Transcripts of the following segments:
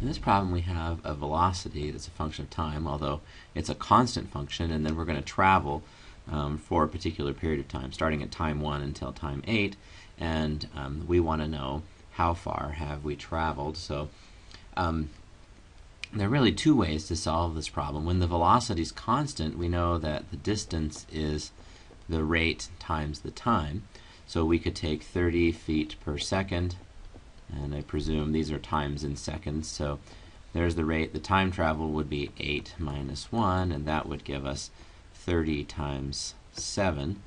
In this problem we have a velocity that's a function of time, although it's a constant function, and then we're going to travel for a particular period of time, starting at time 1 until time 8, and we want to know how far have we traveled. So there are really two ways to solve this problem. When the velocity is constant, we know that the distance is the rate times the time. So we could take 30 feet per second, and I presume these are times in seconds, so there's the rate. The time travel would be 8 minus 1, and that would give us 30 times 7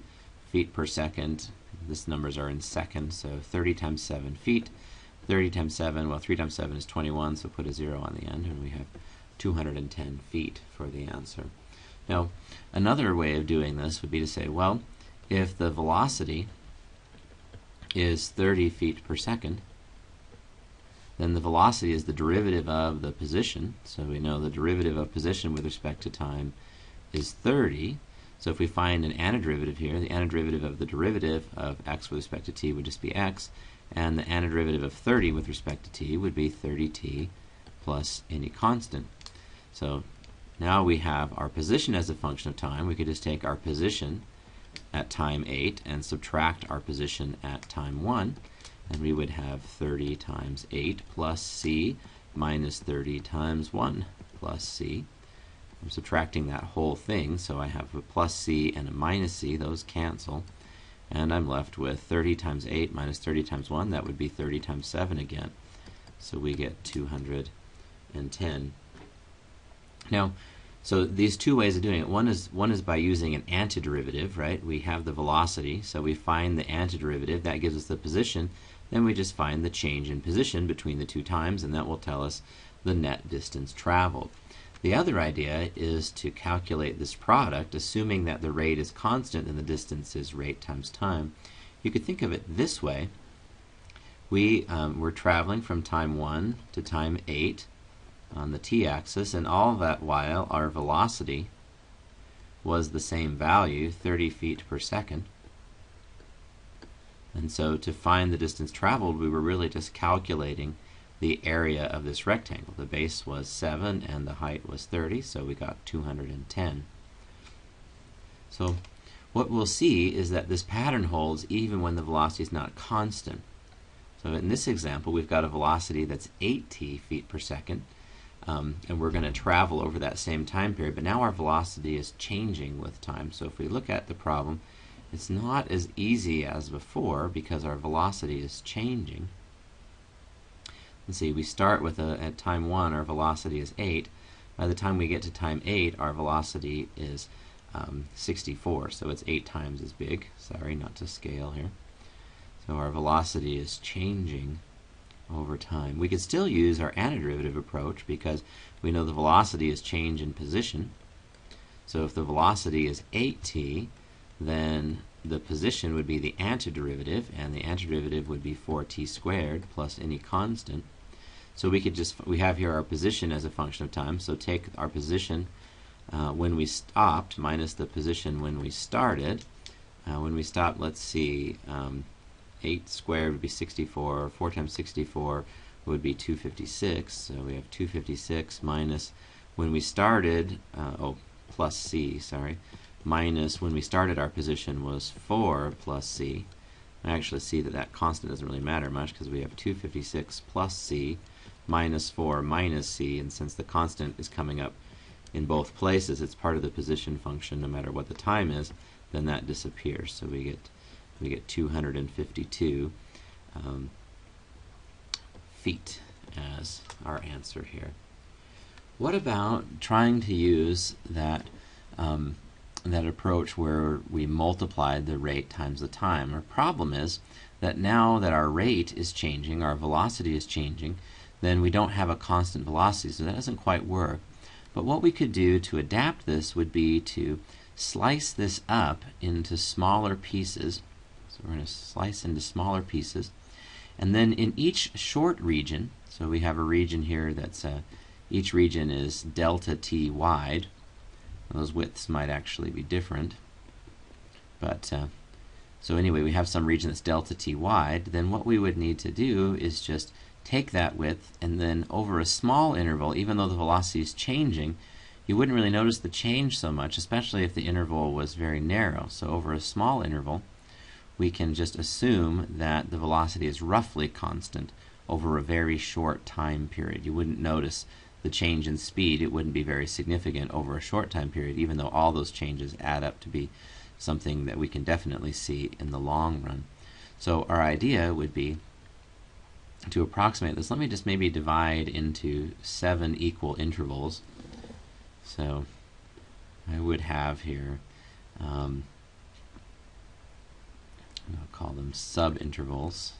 feet per second. These numbers are in seconds, so 30 times 7 feet. 30 times 7, well, 3 times 7 is 21, so put a 0 on the end, and we have 210 feet for the answer. Now, another way of doing this would be to say, well, if the velocity is 30 feet per second, then the velocity is the derivative of the position. So we know the derivative of position with respect to time is 30. So if we find an antiderivative here, the antiderivative of the derivative of x with respect to t would just be x, and the antiderivative of 30 with respect to t would be 30t plus any constant. So now we have our position as a function of time. We could just take our position at time 8 and subtract our position at time 1, and we would have 30 times 8 plus c minus 30 times 1 plus c. I'm subtracting that whole thing, so I have a plus c and a minus c. Those cancel, and I'm left with 30 times 8 minus 30 times 1. That would be 30 times 7 again. So we get 210. Now, so these two ways of doing it. One is by using an antiderivative, right? We have the velocity, so we find the antiderivative. That gives us the position. Then we just find the change in position between the two times, and that will tell us the net distance traveled. The other idea is to calculate this product, assuming that the rate is constant and the distance is rate times time. You could think of it this way. We're traveling from time 1 to time 8 on the t-axis, and all that while our velocity was the same value, 30 feet per second. And so to find the distance traveled, we were really just calculating the area of this rectangle. The base was 7 and the height was 30, so we got 210. So what we'll see is that this pattern holds even when the velocity is not constant. So in this example, we've got a velocity that's 8t feet per second, and we're going to travel over that same time period, but now our velocity is changing with time. So if we look at the problem, it's not as easy as before because our velocity is changing. Let's see, we start with at time 1 our velocity is 8. By the time we get to time 8 our velocity is 64, so it's 8 times as big. Sorry, not to scale here. So our velocity is changing over time. We could still use our antiderivative approach because we know the velocity is change in position. So if the velocity is 8t, then the position would be the antiderivative, and the antiderivative would be 4t squared plus any constant. So we have here our position as a function of time, so take our position when we stopped minus the position when we started. When we stopped, let's see, 8 squared would be 64, 4 times 64 would be 256, so we have 256 minus when we started, plus c, sorry, minus when we started our position was 4 plus c. I actually see that that constant doesn't really matter much because we have 256 plus c minus 4 minus c, and since the constant is coming up in both places, it's part of the position function no matter what the time is, then that disappears. So we get 252 feet as our answer here. What about trying to use that approach where we multiplied the rate times the time? Our problem is that now that our rate is changing, our velocity is changing, then we don't have a constant velocity, so that doesn't quite work. But what we could do to adapt this would be to slice this up into smaller pieces. So we're going to slice into smaller pieces, and then in each short region, so we have a region here that's each region is delta t wide. Those widths might actually be different, but so anyway, we have some region that's delta t wide. Then what we would need to do is just take that width, and then over a small interval, even though the velocity is changing, you wouldn't really notice the change so much, especially if the interval was very narrow. So over a small interval, we can just assume that the velocity is roughly constant over a very short time period. You wouldn't notice the change in speed. It wouldn't be very significant over a short time period, even though all those changes add up to be something that we can definitely see in the long run. So our idea would be to approximate this. Let me just maybe divide into 7 equal intervals. So I would have here, I'll call them subintervals.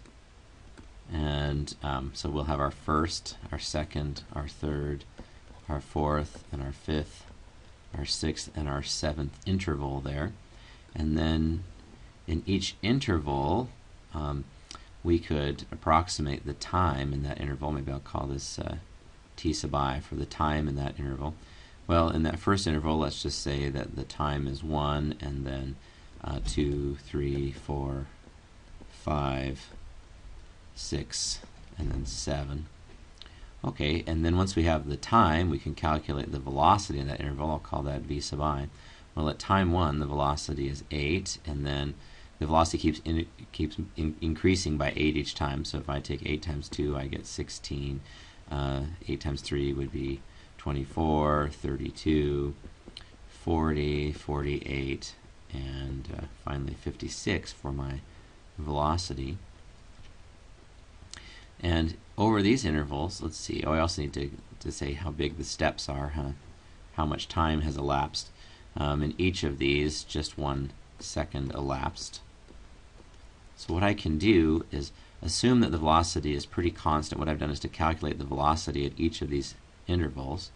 And so we'll have our first, our second, our third, our fourth, and our fifth, our sixth, and our seventh interval there. And then in each interval, we could approximate the time in that interval. Maybe I'll call this t sub I for the time in that interval. Well, in that first interval, let's just say that the time is 1, and then 2, 3, 4, 5, 6, and then 7. Okay, and then once we have the time, we can calculate the velocity in that interval. I'll call that v sub I. Well, at time 1, the velocity is 8, and then the velocity keeps increasing by 8 each time. So if I take 8 times 2, I get 16. 8 times 3 would be 24, 32, 40, 48, and finally 56 for my velocity. And over these intervals, let's see, I also need to say how big the steps are, how much time has elapsed. In each of these, just 1 second elapsed. So what I can do is assume that the velocity is pretty constant. What I've done is to calculate the velocity at each of these intervals.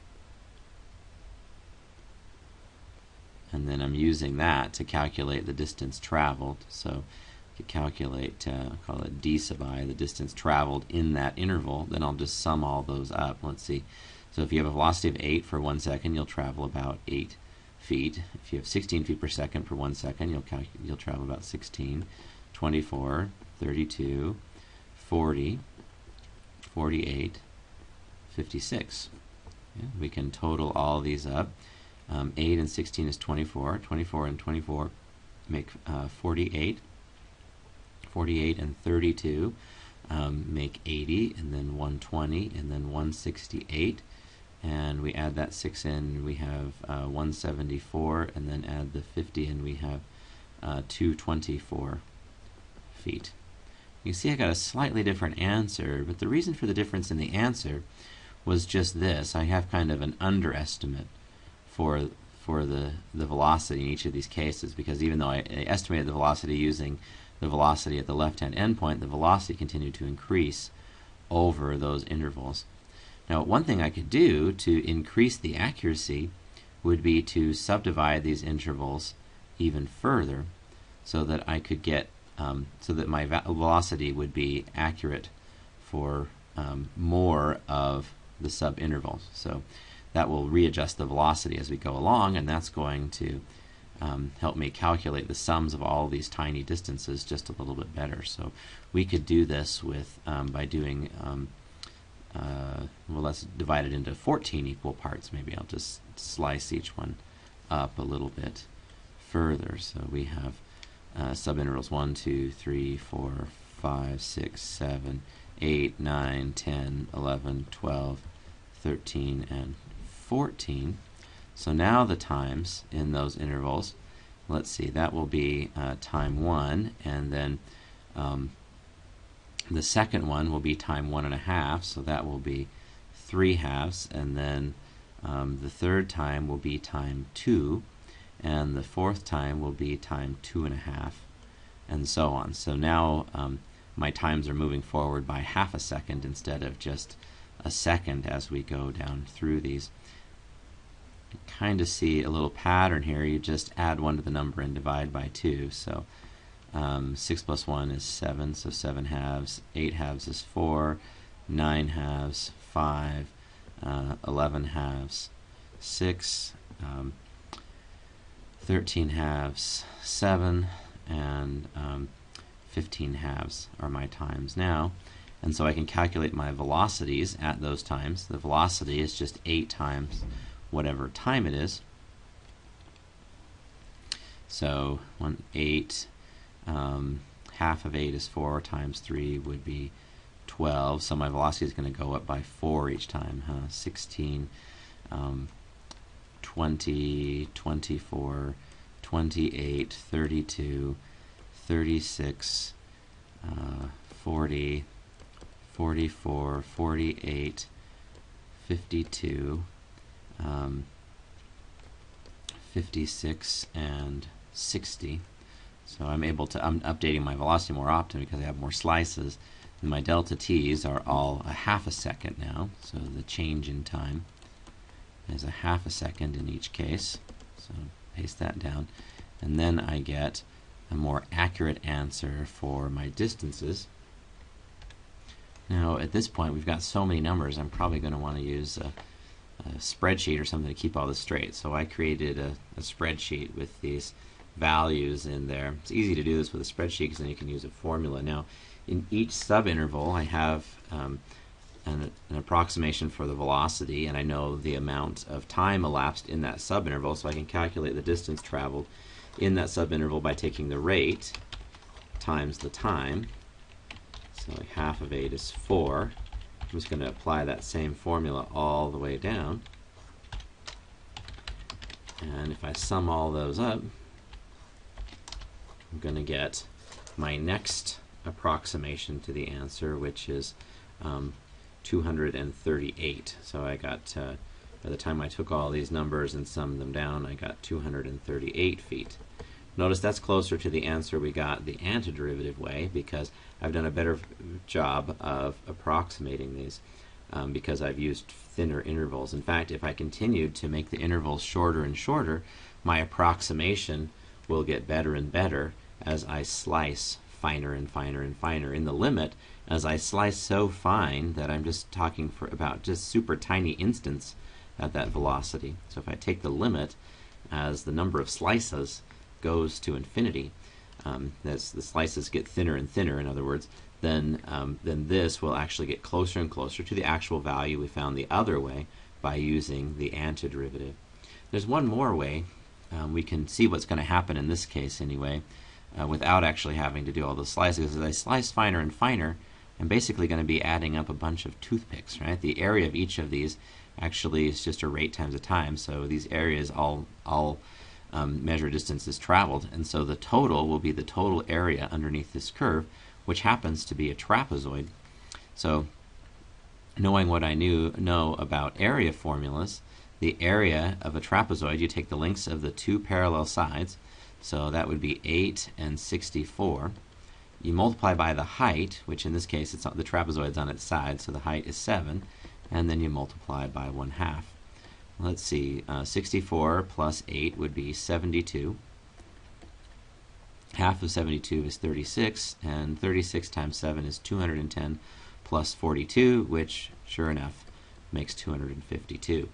And then I'm using that to calculate the distance traveled. So to calculate, I'll call it d sub I, the distance traveled in that interval. Then I'll just sum all those up. Let's see. So if you have a velocity of 8 for 1 second, you'll travel about 8 feet. If you have 16 feet per second for 1 second, you'll travel about 16, 24, 32, 40, 48, 56. Yeah, we can total all these up. 8 and 16 is 24. 24 and 24 make 48. 48 and 32 make 80, and then 120, and then 168. And we add that 6 in, we have 174, and then add the 50, and we have 224 feet. You see I got a slightly different answer, but the reason for the difference in the answer was just this. I have kind of an underestimate for the velocity in each of these cases, because even though I estimated the velocity using the velocity at the left-hand endpoint, the velocity continued to increase over those intervals. Now, one thing I could do to increase the accuracy would be to subdivide these intervals even further, so that I could get so that my velocity would be accurate for more of the subintervals. So that will readjust the velocity as we go along, and that's going to help me calculate the sums of all these tiny distances just a little bit better. So we could do this with by doing well, let's divide it into 14 equal parts. Maybe I'll just slice each one up a little bit further. So we have subintervals 1, 2, 3, 4, 5, 6, 7, 8, 9, 10, 11, 12, 13, and 14. So now the times in those intervals, let's see, that will be time 1, and then the second one will be time 1.5, so that will be 3 halves, and then the third time will be time 2, and the fourth time will be time 2.5, and so on. So now my times are moving forward by half a second instead of just a second as we go down through these. You kind of see a little pattern here. You just add 1 to the number and divide by 2. So 6 plus 1 is 7, so 7 halves. 8 halves is 4. 9 halves, 5. 11 halves, 6. 13 halves, 7. And 15 halves are my times now. And so I can calculate my velocities at those times. The velocity is just 8 times whatever time it is. So 8, half of 8 is 4 times 3 would be 12. So my velocity is going to go up by 4 each time. 16, 20, 24, 28, 32, 36, 40, 44, 48, 52, 56, and 60. So I'm updating my velocity more often because I have more slices. And my delta t's are all a half a second now. So the change in time is a half a second in each case. So paste that down. And then I get a more accurate answer for my distances. Now at this point we've got so many numbers, I'm probably going to want to use a spreadsheet or something to keep all this straight. So I created a spreadsheet with these values in there. It's easy to do this with a spreadsheet because then you can use a formula. Now in each subinterval I have an approximation for the velocity, and I know the amount of time elapsed in that subinterval, so I can calculate the distance traveled in that subinterval by taking the rate times the time. So half of 8 is 4. I'm just going to apply that same formula all the way down. And if I sum all those up, I'm going to get my next approximation to the answer, which is 238. So I got, by the time I took all these numbers and summed them down, I got 238 feet. Notice that's closer to the answer we got the antiderivative way because I've done a better job of approximating these because I've used thinner intervals. In fact, if I continued to make the intervals shorter and shorter, my approximation will get better and better as I slice finer and finer and finer. In the limit, as I slice so fine that I'm just talking for about just super tiny instants at that velocity. So if I take the limit as the number of slices goes to infinity, as the slices get thinner and thinner, in other words, then this will actually get closer and closer to the actual value we found the other way by using the antiderivative. There's one more way we can see what's going to happen in this case anyway, without actually having to do all the slices. As I slice finer and finer, I'm basically going to be adding up a bunch of toothpicks, right? The area of each of these actually is just a rate times a time, so these areas all measure distances traveled, and so the total will be the total area underneath this curve, which happens to be a trapezoid. So knowing what I know about area formulas, the area of a trapezoid, you take the lengths of the two parallel sides, so that would be 8 and 64. You multiply by the height, which in this case the trapezoid's on its side, so the height is 7, and then you multiply by 1/2. Let's see, 64 plus 8 would be 72. Half of 72 is 36, and 36 times 7 is 210 plus 42, which, sure enough, makes 252.